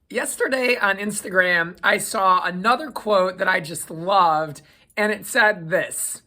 Yesterday on Instagram, I saw another quote that I just loved, and it said this: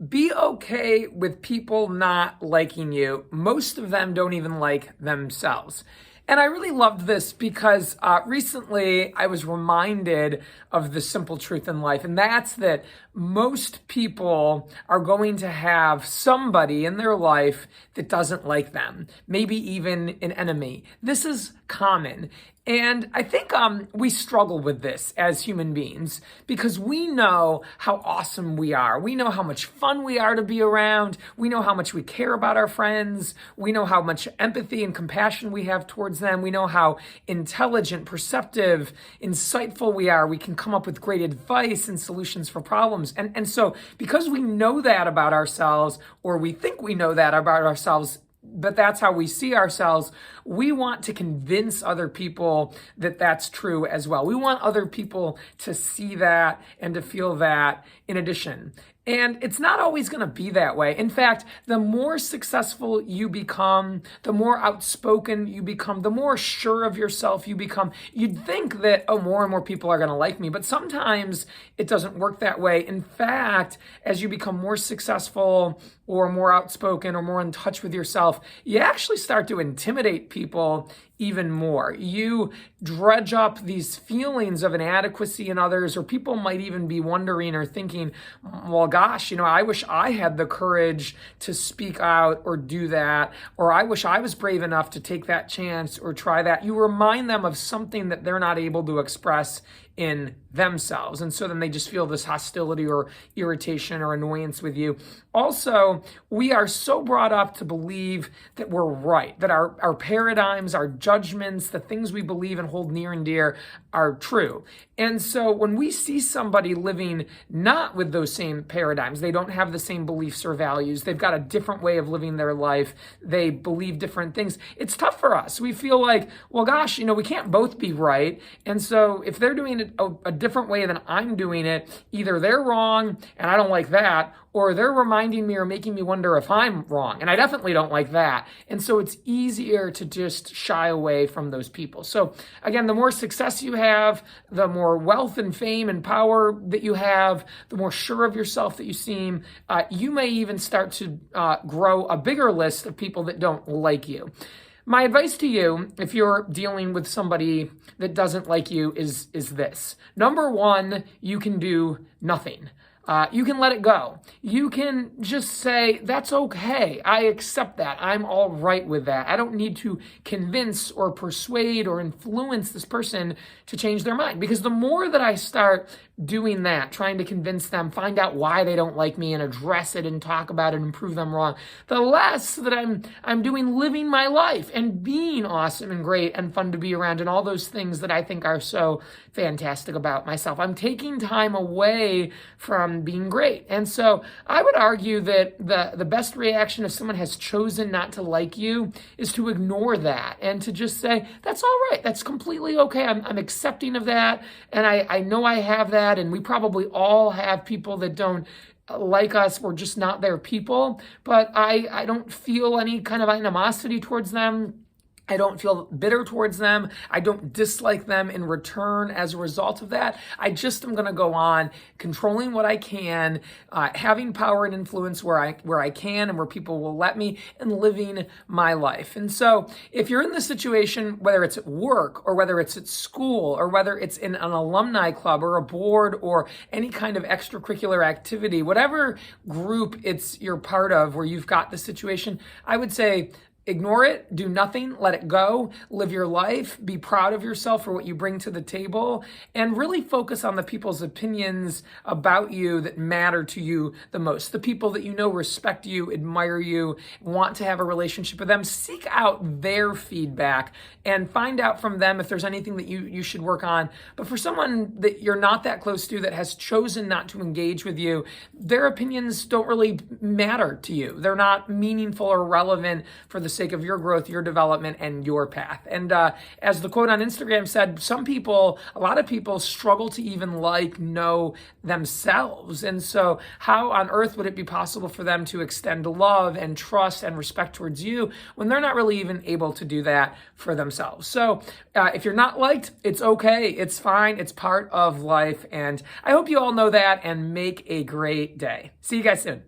be okay with people not liking you. Most of them don't even like themselves. And I really loved this because recently I was reminded of the simple truth in life, and that's that most people are going to have somebody in their life that doesn't like them, maybe even an enemy. This is common. And I think we struggle with this as human beings because we know how awesome we are. We know how much fun we are to be around. We know how much we care about our friends. We know how much empathy and compassion we have towards them. We know how intelligent, perceptive, insightful we are. We can come up with great advice and solutions for problems. And so because we know that about ourselves, or we think we know that about ourselves, but that's how we see ourselves, we want to convince other people that that's true as well. We want other people to see that and to feel that in addition. And it's not always going to be that way. In fact, the more successful you become, the more outspoken you become, the more sure of yourself you become, you'd think that, oh, more and more people are going to like me. But sometimes it doesn't work that way. In fact, as you become more successful or more outspoken or more in touch with yourself, you actually start to intimidate people even more. You dredge up these feelings of inadequacy in others, or people might even be wondering or thinking, well, gosh, I wish I had the courage to speak out or do that, or I wish I was brave enough to take that chance or try that. You remind them of something that they're not able to express in themselves. And so then they just feel this hostility or irritation or annoyance with you. Also, we are so brought up to believe that we're right, that our paradigms, our judgments, the things we believe and hold near and dear are true. And so when we see somebody living not with those same paradigms, they don't have the same beliefs or values, they've got a different way of living their life, they believe different things, it's tough for us. We feel like, well, gosh, we can't both be right. And so if they're doing it a different way than I'm doing it, either they're wrong and I don't like that, or they're reminding me or making me wonder if I'm wrong, and I definitely don't like that. And so it's easier to just shy away from those people. So again, the more success you have, the more wealth and fame and power that you have, the more sure of yourself that you seem, you may even start to grow a bigger list of people that don't like you. My advice to you, if you're dealing with somebody that doesn't like you, is this. Number one, you can do nothing. You can let it go. You can just say, that's okay. I accept that. I'm all right with that. I don't need to convince or persuade or influence this person to change their mind. Because the more that I start doing that, trying to convince them, find out why they don't like me and address it and talk about it and prove them wrong, the less that I'm doing living my life and being awesome and great and fun to be around and all those things that I think are so fantastic about myself. I'm taking time away from being great. And so I would argue that the best reaction if someone has chosen not to like you is to ignore that and to just say, that's all right. That's completely okay. I'm accepting of that. And I know I have that. And we probably all have people that don't like us. We're just not their people. But I don't feel any kind of animosity towards them. I don't feel bitter towards them. I don't dislike them in return as a result of that. I just am going to go on controlling what I can, having power and influence where I can and where people will let me, and living my life. And so if you're in this situation, whether it's at work or whether it's at school or whether it's in an alumni club or a board or any kind of extracurricular activity, whatever group you're part of where you've got the situation, I would say, ignore it, do nothing, let it go, live your life, be proud of yourself for what you bring to the table, and really focus on the people's opinions about you that matter to you the most. The people that you know respect you, admire you, want to have a relationship with them. Seek out their feedback and find out from them if there's anything that you should work on. But for someone that you're not that close to that has chosen not to engage with you, their opinions don't really matter to you. They're not meaningful or relevant for the sake of your growth, your development, and your path. And as the quote on Instagram said, a lot of people struggle to even know themselves. And so how on earth would it be possible for them to extend love and trust and respect towards you when they're not really even able to do that for themselves? So if you're not liked, it's okay. It's fine. It's part of life. And I hope you all know that and make a great day. See you guys soon.